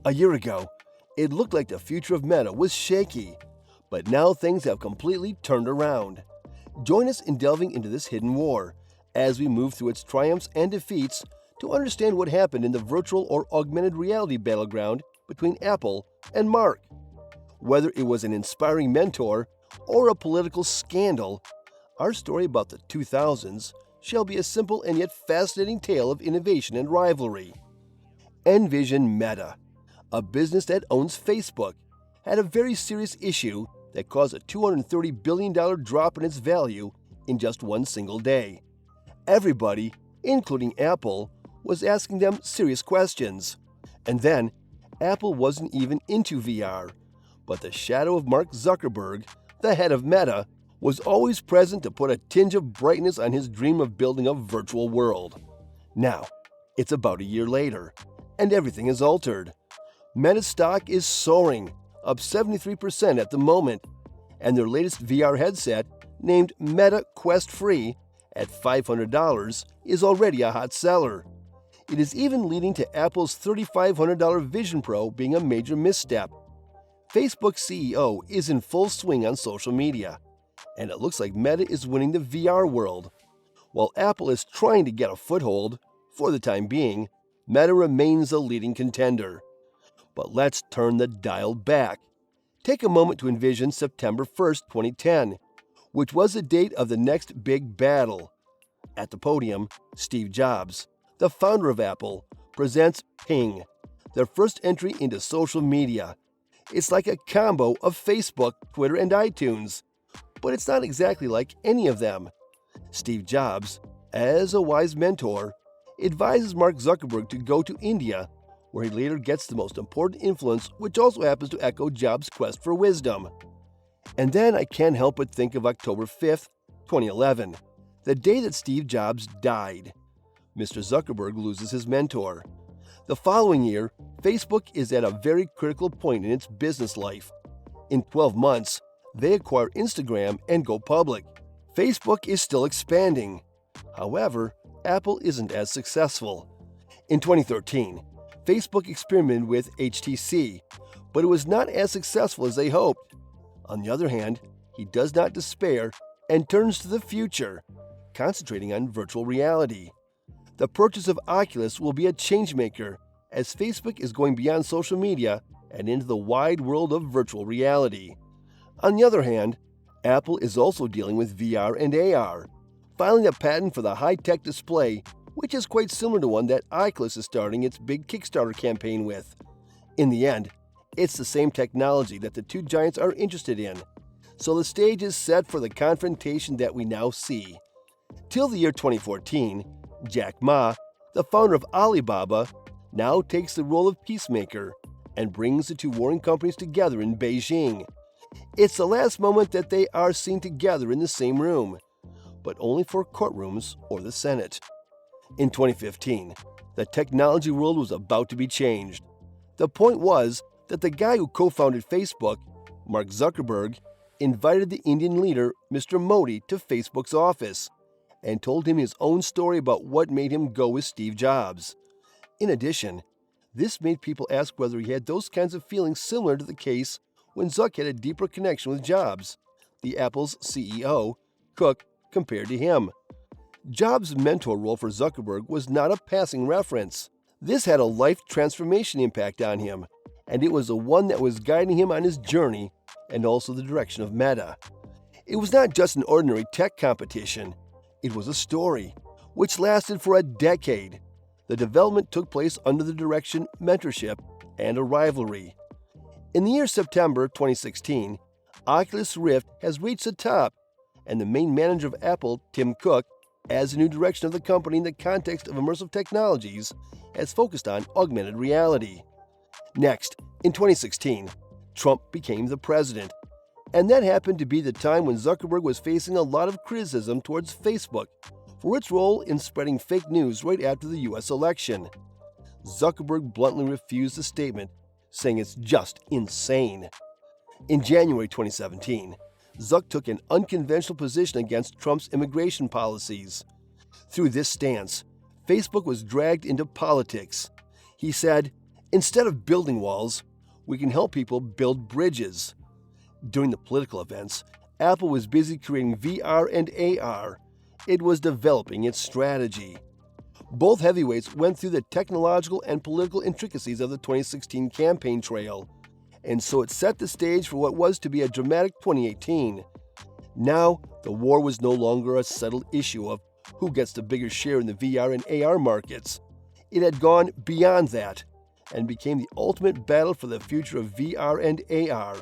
A year ago, it looked like the future of Meta was shaky, but now things have completely turned around. Join us in delving into this hidden war as we move through its triumphs and defeats to understand what happened in the virtual or augmented reality battleground between Apple and Mark. Whether it was an inspiring mentor or a political scandal, our story about the 2000s shall be a simple and yet fascinating tale of innovation and rivalry. Envision Meta, a business that owns Facebook, had a very serious issue that caused a $230 billion drop in its value in just one single day. Everybody, including Apple, was asking them serious questions. And then, Apple wasn't even into VR, but the shadow of Mark Zuckerberg, the head of Meta, was always present to put a tinge of brightness on his dream of building a virtual world. Now, it's about a year later, and everything is altered. Meta's stock is soaring, up 73% at the moment, and their latest VR headset, named Meta Quest Free, at $500, is already a hot seller. It is even leading to Apple's $3,500 Vision Pro being a major misstep. Facebook's CEO is in full swing on social media, and it looks like Meta is winning the VR world. While Apple is trying to get a foothold, for the time being, Meta remains a leading contender. But let's turn the dial back. Take a moment to envision September 1st, 2010, which was the date of the next big battle. At the podium, Steve Jobs, the founder of Apple, presents Ping, their first entry into social media. It's like a combo of Facebook, Twitter, and iTunes, but it's not exactly like any of them. Steve Jobs, as a wise mentor, advises Mark Zuckerberg to go to India, where he later gets the most important influence, which also happens to echo Jobs' quest for wisdom. And then I can't help but think of October 5th, 2011, the day that Steve Jobs died. Mr. Zuckerberg loses his mentor. The following year, Facebook is at a very critical point in its business life. In 12 months, they acquire Instagram and go public. Facebook is still expanding. However, Apple isn't as successful. In 2013, Facebook experimented with HTC, but it was not as successful as they hoped. On the other hand, he does not despair and turns to the future, concentrating on virtual reality. The purchase of Oculus will be a changemaker, as Facebook is going beyond social media and into the wide world of virtual reality. On the other hand, Apple is also dealing with VR and AR, filing a patent for the high-tech display, which is quite similar to one that Oculus is starting its big Kickstarter campaign with. In the end, it's the same technology that the two giants are interested in, so the stage is set for the confrontation that we now see. Till the year 2014, Jack Ma, the founder of Alibaba, now takes the role of peacemaker and brings the two warring companies together in Beijing. It's the last moment that they are seen together in the same room, but only for courtrooms or the Senate. In 2015, the technology world was about to be changed. The point was that the guy who co-founded Facebook, Mark Zuckerberg, invited the Indian leader, Mr. Modi, to Facebook's office and told him his own story about what made him go with Steve Jobs. In addition, this made people ask whether he had those kinds of feelings similar to the case when Zuck had a deeper connection with Jobs, the Apple's CEO, Cook, compared to him. Jobs' mentor role for Zuckerberg was not a passing reference. This had a life transformation impact on him, and it was the one that was guiding him on his journey and also the direction of Meta. It was not just an ordinary tech competition. It was a story, which lasted for a decade. The development took place under the direction, mentorship, and a rivalry. In the year September 2016, Oculus Rift has reached the top, and the main manager of Apple, Tim Cook, as the new direction of the company in the context of immersive technologies, has focused on augmented reality. Next, in 2016, Trump became the president, and that happened to be the time when Zuckerberg was facing a lot of criticism towards Facebook for its role in spreading fake news right after the US election. Zuckerberg bluntly refused the statement, saying it's just insane. In January 2017, Zuck took an unconventional position against Trump's immigration policies. Through this stance, Facebook was dragged into politics. He said, Instead of building walls, we can help people build bridges. During the political events, Apple was busy creating VR and AR. It was developing its strategy. Both heavyweights went through the technological and political intricacies of the 2016 campaign trail, and so it set the stage for what was to be a dramatic 2018. Now, the war was no longer a settled issue of who gets the bigger share in the VR and AR markets. It had gone beyond that and became the ultimate battle for the future of VR and AR,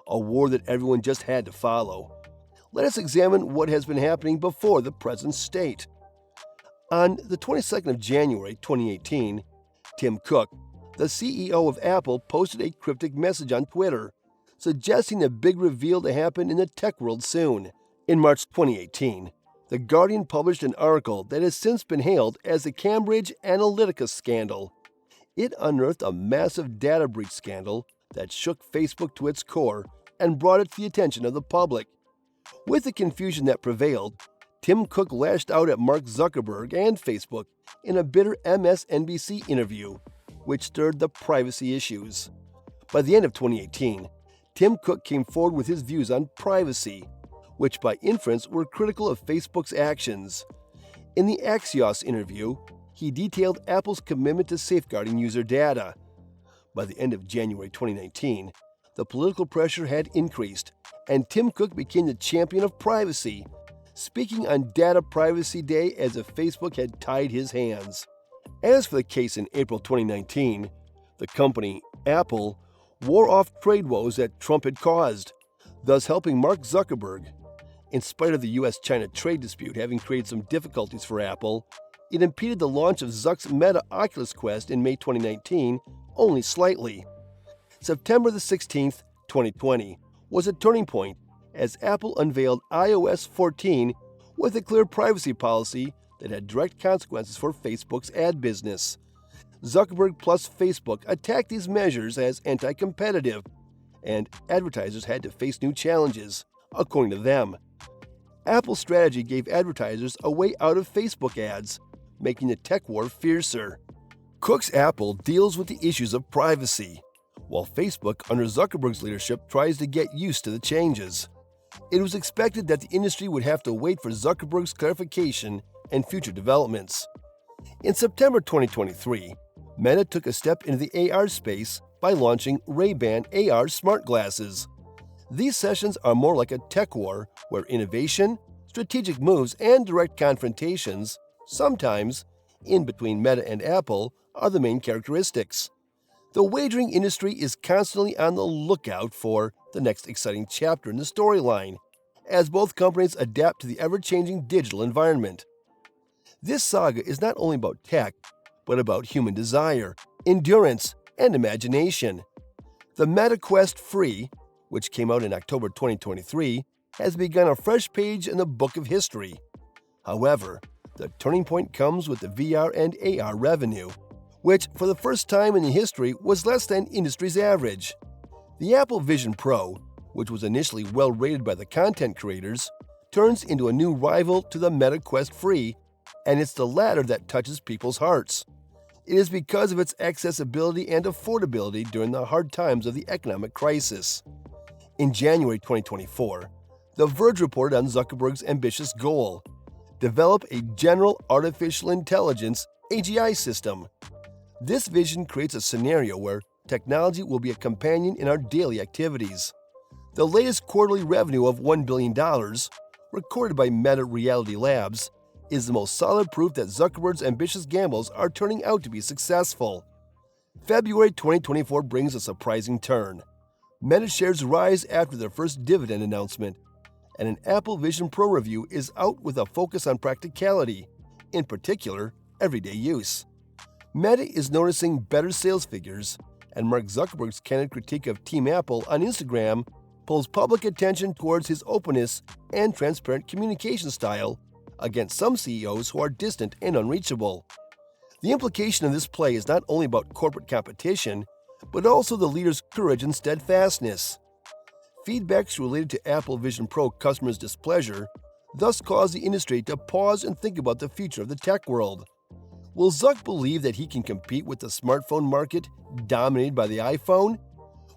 a war that everyone just had to follow. Let us examine what has been happening before the present state. On the 22nd of January 2018, Tim Cook, the CEO of Apple, posted a cryptic message on Twitter, suggesting a big reveal to happen in the tech world soon. In March 2018, The Guardian published an article that has since been hailed as the Cambridge Analytica scandal. It unearthed a massive data breach scandal that shook Facebook to its core and brought it to the attention of the public. With the confusion that prevailed, Tim Cook lashed out at Mark Zuckerberg and Facebook in a bitter MSNBC interview, which stirred the privacy issues. By the end of 2018, Tim Cook came forward with his views on privacy, which by inference were critical of Facebook's actions. In the Axios interview, he detailed Apple's commitment to safeguarding user data. By the end of January 2019, the political pressure had increased, and Tim Cook became the champion of privacy, speaking on Data Privacy Day as if Facebook had tied his hands. As for the case in April 2019, the company, Apple, wore off trade woes that Trump had caused, thus helping Mark Zuckerberg. In spite of the US-China trade dispute having created some difficulties for Apple, it impeded the launch of Zuck's Meta Oculus Quest in May 2019 only slightly. September the 16th, 2020, was a turning point as Apple unveiled iOS 14 with a clear privacy policy that had direct consequences for Facebook's ad business. Zuckerberg plus Facebook attacked these measures as anti-competitive, and advertisers had to face new challenges, according to them. Apple's strategy gave advertisers a way out of Facebook ads, making the tech war fiercer. Cook's Apple deals with the issues of privacy, while Facebook, under Zuckerberg's leadership, tries to get used to the changes. It was expected that the industry would have to wait for Zuckerberg's clarification and future developments. In September 2023, Meta took a step into the AR space by launching Ray-Ban AR smart glasses. These sessions are more like a tech war where innovation, strategic moves, and direct confrontations, sometimes in between Meta and Apple, are the main characteristics. The wagering industry is constantly on the lookout for the next exciting chapter in the storyline, as both companies adapt to the ever-changing digital environment. This saga is not only about tech, but about human desire, endurance, and imagination. The Meta Quest Free, which came out in October 2023, has begun a fresh page in the book of history. However, the turning point comes with the VR and AR revenue, which for the first time in the history was less than industry's average. The Apple Vision Pro, which was initially well rated by the content creators, turns into a new rival to the Meta Quest Free, and it's the latter that touches people's hearts. It is because of its accessibility and affordability during the hard times of the economic crisis. In January 2024, The Verge reported on Zuckerberg's ambitious goal: develop a general artificial intelligence AGI system. This vision creates a scenario where technology will be a companion in our daily activities. The latest quarterly revenue of $1 billion, recorded by Meta Reality Labs, is the most solid proof that Zuckerberg's ambitious gambles are turning out to be successful. February 2024 brings a surprising turn. Meta shares rise after their first dividend announcement, and an Apple Vision Pro review is out with a focus on practicality, in particular, everyday use. Meta is noticing better sales figures, and Mark Zuckerberg's candid critique of Team Apple on Instagram pulls public attention towards his openness and transparent communication style against some CEOs who are distant and unreachable. The implication of this play is not only about corporate competition, but also the leader's courage and steadfastness. Feedbacks related to Apple Vision Pro customers' displeasure thus caused the industry to pause and think about the future of the tech world. Will Zuck believe that he can compete with the smartphone market dominated by the iPhone?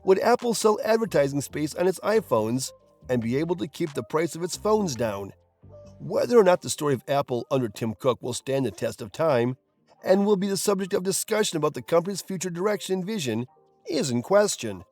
Would Apple sell advertising space on its iPhones and be able to keep the price of its phones down? Whether or not the story of Apple under Tim Cook will stand the test of time and will be the subject of discussion about the company's future direction and vision is in question.